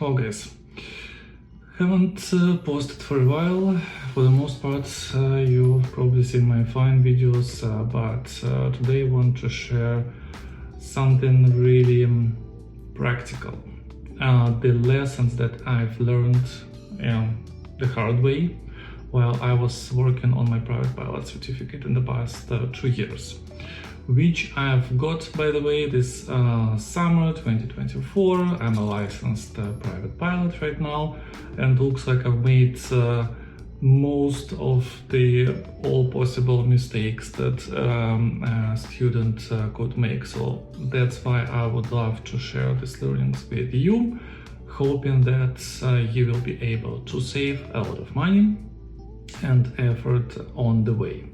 Hello guys, haven't posted for a while. For the most part you've probably seen my fine videos, but today I want to share something really practical. The lessons that I've learned the hard way while I was working on my private pilot certificate in the past 2 years, which I've got, by the way, this summer 2024. I'm a licensed private pilot right now, and looks like I've made most of all possible mistakes that a student could make. So that's why I would love to share these learnings with you, hoping that you will be able to save a lot of money and effort on the way.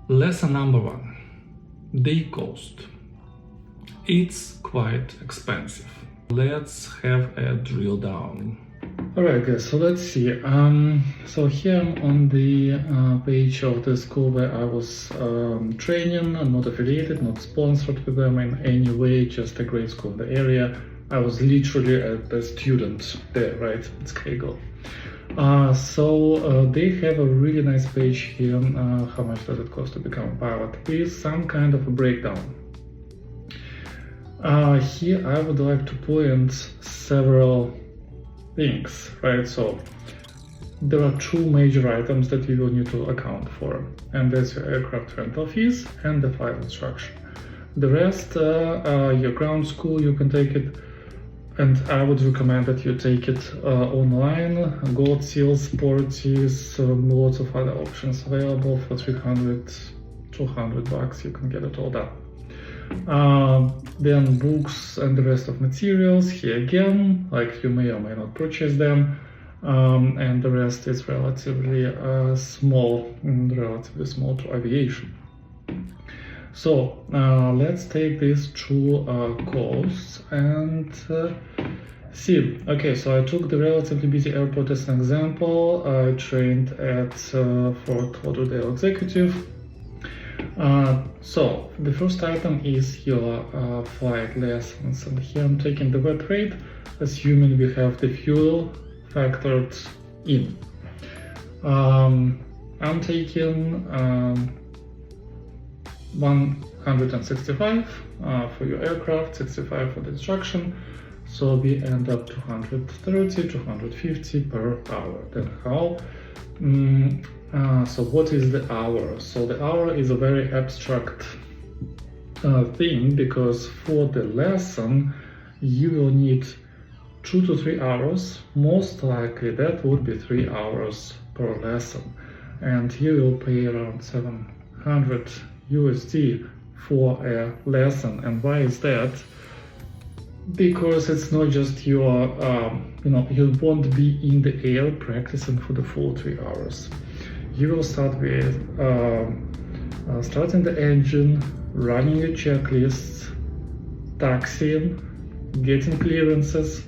Lesson number 1. Day cost. It's quite expensive. Let's have a drill down. Alright guys, so let's see. So here I'm on the page of the school where I was training. I'm not affiliated, not sponsored with them in any way, just a great school in the area. I was literally a student there, right? It's Kegel. So they have a really nice page here. How much does it cost to become a pilot? With some kind of a breakdown. Here I would like to point several things, right? So there are 2 major items that you will need to account for, and that's your aircraft rental fees and the flight instruction. The rest, your ground school, you can take it, and I would recommend that you take it online. Gold Seal, Sporties, lots of other options available for 300, 200 bucks. You can get it all done. Then books and the rest of materials, here again, like you may or may not purchase them, and the rest is relatively small to aviation. So let's take these 2 costs and see. Okay, so I took the relatively busy airport as an example. I trained at Fort Lauderdale Executive. So the first item is your flight lessons, and here I'm taking the wet rate, assuming we have the fuel factored in. I'm taking 165 for your aircraft, 65 for the instruction, so we end up 230, 250 per hour. Then how? So what is the hour? So the hour is a very abstract thing, because for the lesson you will need 2 to 3 hours. Most likely that would be 3 hours per lesson, and you will pay around 700 USD for a lesson. And why is that? Because it's not just your, you won't be in the air practicing for the full 3 hours. You will start with starting the engine, running your checklists, taxiing, getting clearances,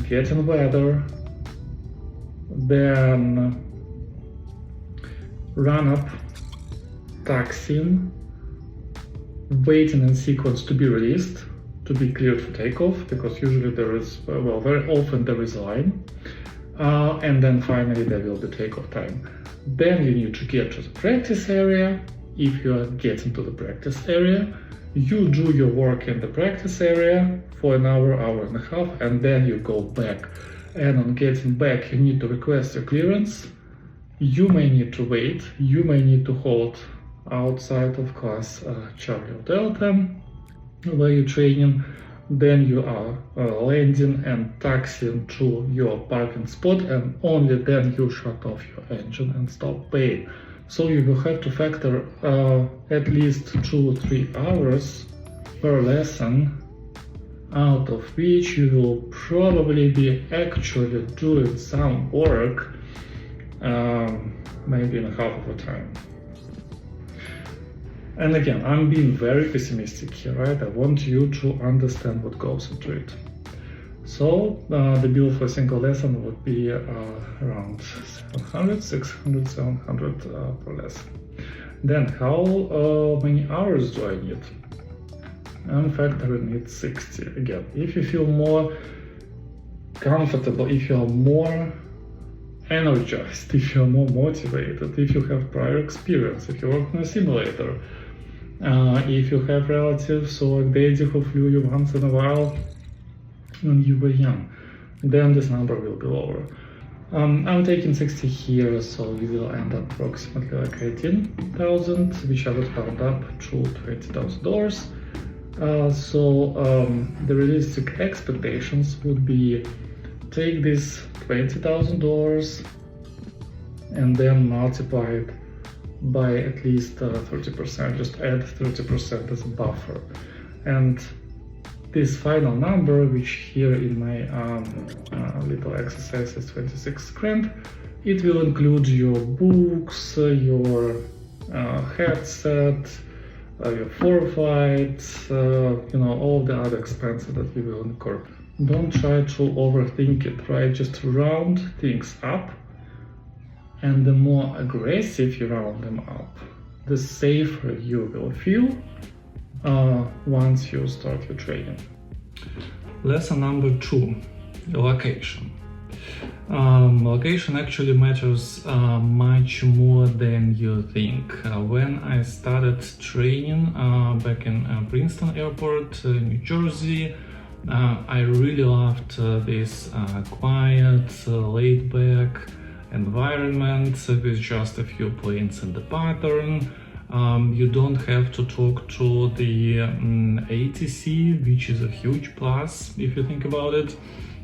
getting weather, then run up, taxiing, waiting in sequence to be released, to be cleared for takeoff, because usually there is, well, very often there is a line, and then finally there will be takeoff time. Then you need to get to the practice area. If you are getting to the practice area, you do your work in the practice area for an hour, hour and a half, and then you go back. And on getting back, you need to request your clearance. You may need to wait, you may need to hold outside of class Charlie or Delta, where you're training. Then you are landing and taxiing to your parking spot, and only then you shut off your engine and stop paying. So you will have to factor at least 2 or 3 hours per lesson, out of which you will probably be actually doing some work, maybe in half of the time. And again, I'm being very pessimistic here, right? I want you to understand what goes into it. So the bill for a single lesson would be around 700, 600, 700 per lesson. Then how many hours do I need? I'm factoring it 60 again. If you feel more comfortable, if you are more energized, if you are more motivated, if you have prior experience, if you work in a simulator, if you have relatives or a lady who flew you once in a while when you were young, then this number will be lower. I'm taking 60 here, so we will end up approximately like 18,000, which I would round up to $20,000. The realistic expectations would be take this $20,000 and then multiply it by at least 30%, just add 30% as a buffer. And this final number, which here in my little exercise is 26 grand, it will include your books, your headset, your forfeit, all the other expenses that you will incur. Don't try to overthink it, right? Just round things up, and the more aggressive you round them up, the safer you will feel once you start your training. Lesson number 2, location. Location actually matters much more than you think. When I started training back in Princeton Airport, New Jersey, I really loved this quiet, laid-back environment with just a few planes in the pattern. You don't have to talk to the ATC, which is a huge plus if you think about it,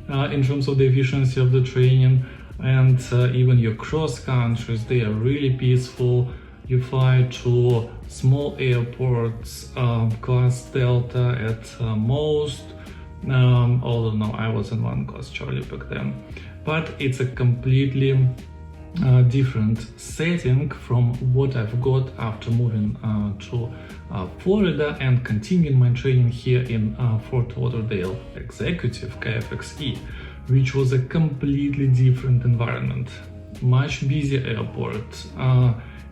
in terms of the efficiency of the training. And even your cross countries, they are really peaceful. You fly to small airports, class Delta at most, although no, I was in one class Charlie back then. But it's a completely different setting from what I've got after moving to Florida and continuing my training here in Fort Lauderdale Executive KFXE, which was a completely different environment. Much busier airport.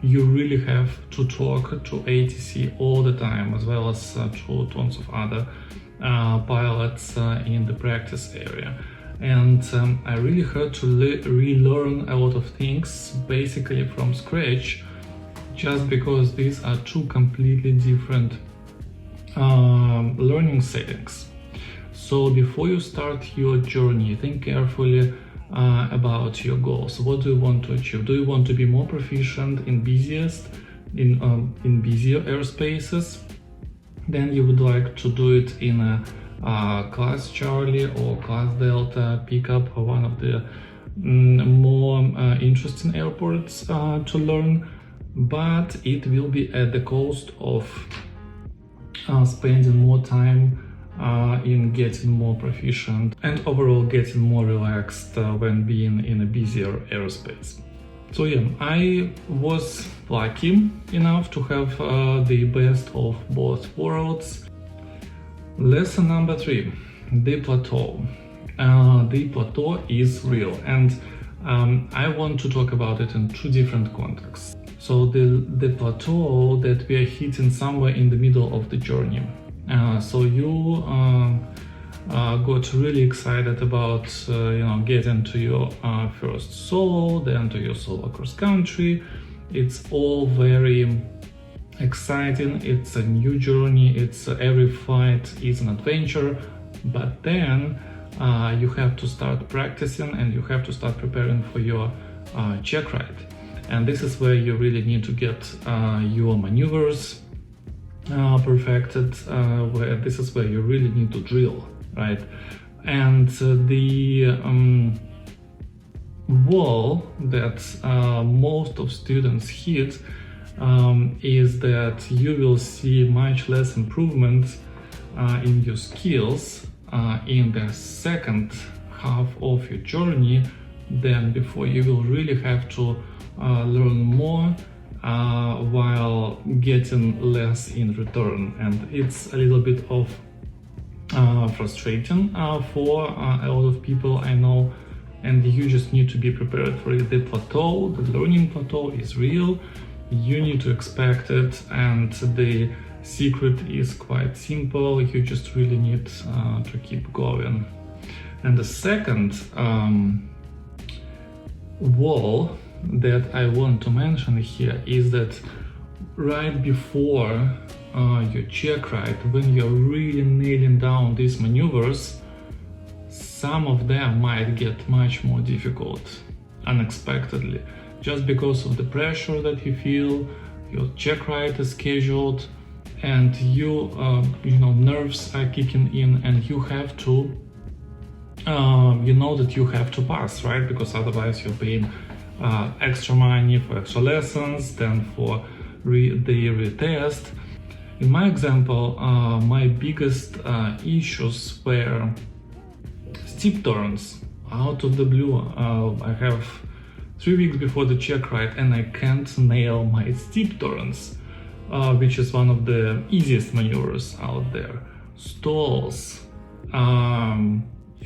You really have to talk to ATC all the time, as well as to tons of other pilots in the practice area. And I really had to relearn a lot of things basically from scratch, just because these are two completely different learning settings. So before you start your journey, think carefully about your goals. What do you want to achieve? Do you want to be more proficient in busier airspaces? Then you would like to do it in a class Charlie or class Delta, pick up one of the more interesting airports to learn, but it will be at the cost of spending more time in getting more proficient and overall getting more relaxed when being in a busier airspace. So yeah, I was lucky enough to have the best of both worlds. Lesson number 3, the plateau. The plateau is real, and I want to talk about it in two different contexts. So the plateau that we are hitting somewhere in the middle of the journey. So you got really excited about getting to your first solo, then to your solo cross country. It's all very exciting. It's a new journey. It's every flight is an adventure. But then you have to start practicing and you have to start preparing for your check ride. And this is where you really need to get your maneuvers perfected. This is where you really need to drill, right? And the wall that most of students hit is that you will see much less improvement in your skills in the second half of your journey than before. You will really have to learn more while getting less in return, and it's a little bit of frustrating for a lot of people, I know, and you just need to be prepared for it. The plateau, the learning plateau is real. you need to expect it, and the secret is quite simple. You just really need to keep going. And the second wall that I want to mention here is that right before your check ride, when you're really nailing down these maneuvers, some of them might get much more difficult unexpectedly, just because of the pressure that you feel. Your check ride is scheduled, and you know, nerves are kicking in, and you have to you know that you have to pass, right? Because otherwise you're paying extra money for extra lessons, then for the retest. In my example, my biggest issues were steep turns out of the blue. I have 3 weeks before the check ride, and I can't nail my steep turns, which is one of the easiest maneuvers out there. Stalls,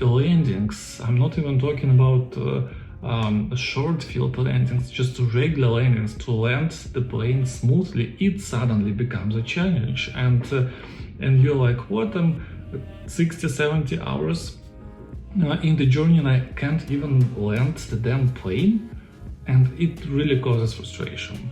landings. I'm not even talking about short field landings, just regular landings. To land the plane smoothly, it suddenly becomes a challenge, and you're like, what, I'm 60-70 hours in the journey and I can't even land the damn plane? And it really causes frustration.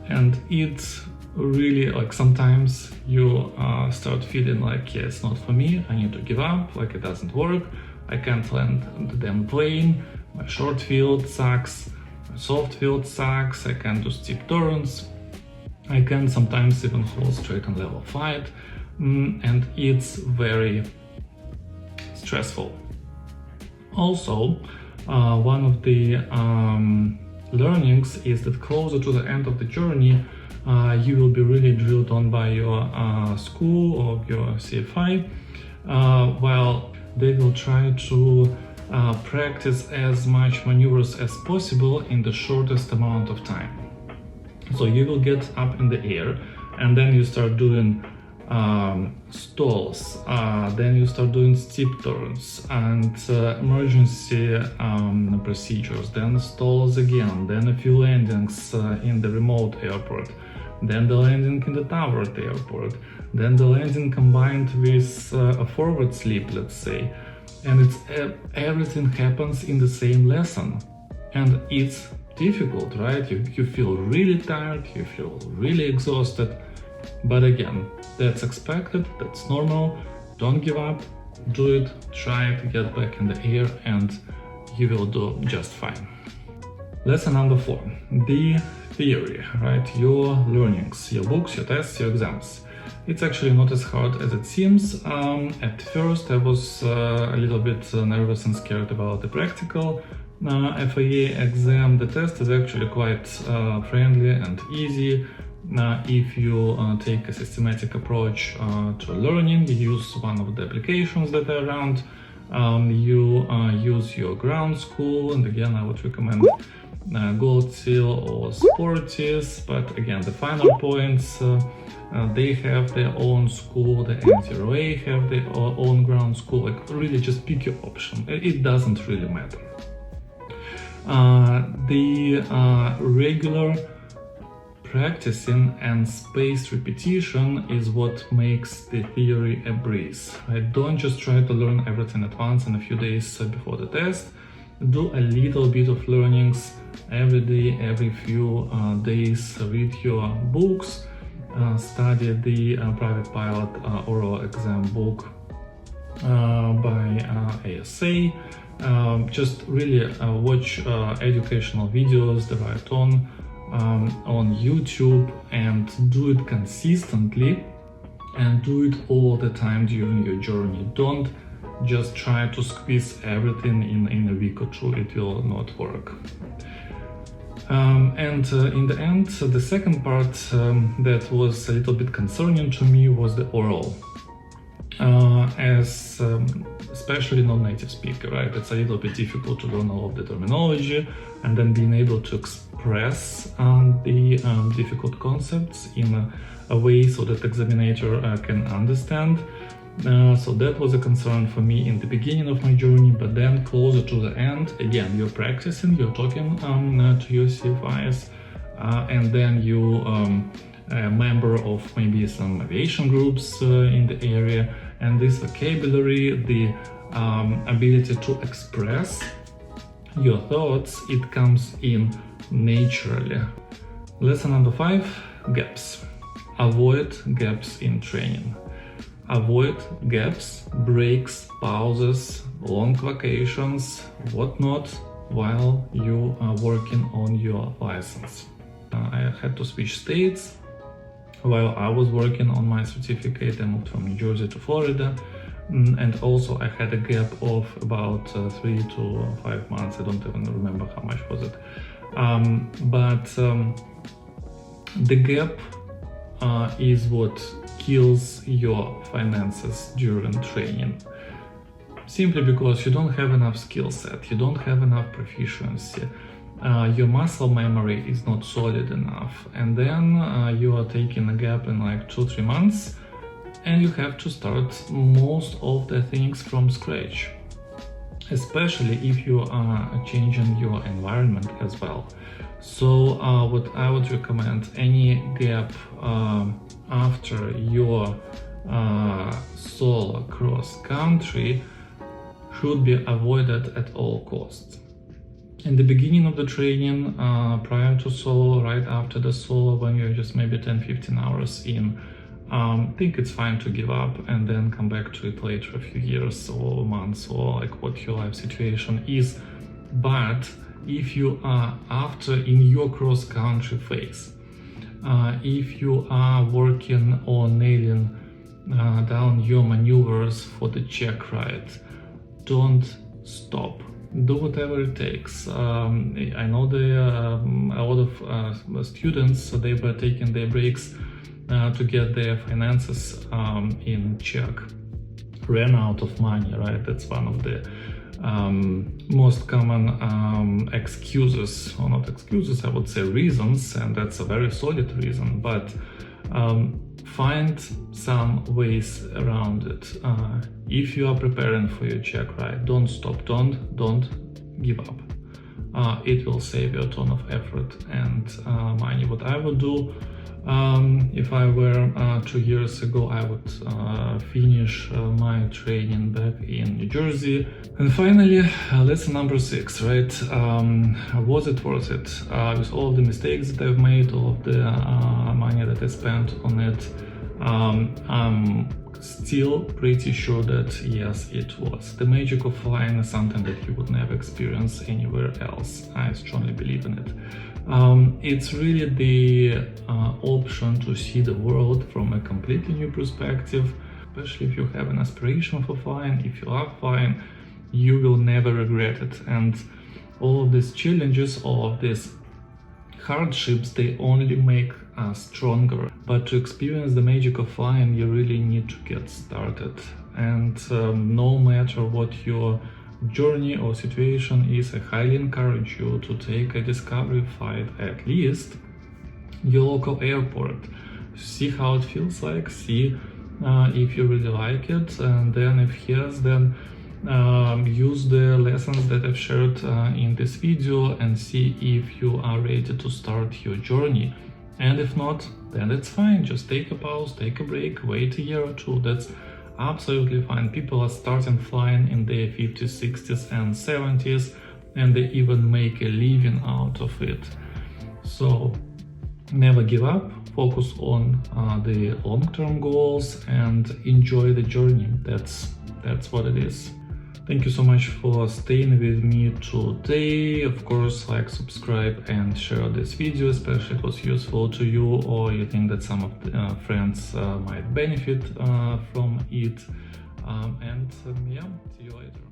And it's really, like, sometimes you start feeling like, yeah, it's not for me, I need to give up, like it doesn't work, I can't land the damn plane, my short field sucks, my soft field sucks, I can't do steep turns, I can't sometimes even hold straight and level flight, and it's very stressful. Also, one of the learnings is that closer to the end of the journey, you will be really drilled on by your school or your CFI, while they will try to practice as much maneuvers as possible in the shortest amount of time. So you will get up in the air, and then you start doing stalls, then you start doing steep turns and emergency procedures, then stalls again, then a few landings in the remote airport, then the landing in the towered airport, then the landing combined with a forward sleep, let's say, and it's everything happens in the same lesson, and it's difficult, right? You feel really tired, you feel really exhausted. But again, that's expected, that's normal. Don't give up, do it, try to get back in the air, and you will do just fine. Lesson number 4, the theory, right? Your learnings, your books, your tests, your exams. It's actually not as hard as it seems. At first I was a little bit nervous and scared about the practical FAA exam. The test is actually quite friendly and easy. If you take a systematic approach to learning, you use one of the applications that are around, you use your ground school, and again I would recommend Gold Seal or Sportis, but again the final points, they have their own school, the N0A have their own ground school, like really just pick your option, it doesn't really matter. The regular practicing and spaced repetition is what makes the theory a breeze. Right? Don't just try to learn everything at once in a few days before the test. Do a little bit of learnings every day, every few days. Read your books, study the private pilot oral exam book by ASA. Just really watch educational videos that are on YouTube, and do it consistently and do it all the time during your journey. Don't just try to squeeze everything in a week or two, it will not work. And in the end, the second part that was a little bit concerning to me was the oral. As especially non-native speaker, right? It's a little bit difficult to learn all of the terminology and then being able to express the difficult concepts in a way so that the examinator can understand. So that was a concern for me in the beginning of my journey, but then closer to the end, again, you're practicing, you're talking to your CFIs, and then you a member of maybe some aviation groups in the area, and this vocabulary, the ability to express your thoughts, it comes in naturally. Lesson number 5, gaps. Avoid gaps in training. Avoid gaps, breaks, pauses, long vacations, whatnot, while you are working on your license. I had to switch states while I was working on my certificate. I moved from New Jersey to Florida, and also I had a gap of about 3 to 5 months. I don't even remember how much was it. But the gap is what kills your finances during training. Simply because you don't have enough skill set, you don't have enough proficiency, your muscle memory is not solid enough, and then you are taking a gap in like 2-3 months, and you have to start most of the things from scratch, especially if you are changing your environment as well. So what I would recommend, any gap after your solo cross country should be avoided at all costs. In the beginning of the training, prior to solo, right after the solo, when you're just maybe 10-15 hours in, I think it's fine to give up and then come back to it later, a few years or months, or like what your life situation is. But if you are after in your cross-country phase, if you are working on nailing down your maneuvers for the check ride, don't stop. Do whatever it takes. I know a lot of students, they were taking their breaks to get their finances in check. Ran out of money, right? That's one of the most common excuses, or not excuses, I would say reasons, and that's a very solid reason, but find some ways around it. If you are preparing for your check ride, don't stop, don't give up. It will save you a ton of effort and money. What I would do, if I were 2 years ago, I would finish my training back in New Jersey. And finally, lesson number 6, right? Was it worth it? With all the mistakes that I've made, all of the money that I spent on it, I'm still pretty sure that yes, it was. The magic of flying is something that you would never experience anywhere else. I strongly believe in it. It's really the option to see the world from a completely new perspective, especially if you have an aspiration for flying. If you love flying, you will never regret it. And all of these challenges, all of these hardships, they only make us stronger. But to experience the magic of flying, you really need to get started. And no matter what your journey or situation is, I highly encourage you to take a discovery flight, at least your local airport. See how it feels like, see if you really like it, and then if yes, then use the lessons that I've shared in this video and see if you are ready to start your journey. And if not, then it's fine. Just take a pause, take a break, wait a year or two. That's absolutely fine. People are starting flying in their 50s, 60s and 70s, and they even make a living out of it. So never give up, focus on the long-term goals and enjoy the journey. That's what it is. Thank you so much for staying with me today. Of course, like, subscribe and share this video, especially if it was useful to you or you think that some of the friends might benefit from it. Yeah, see you later.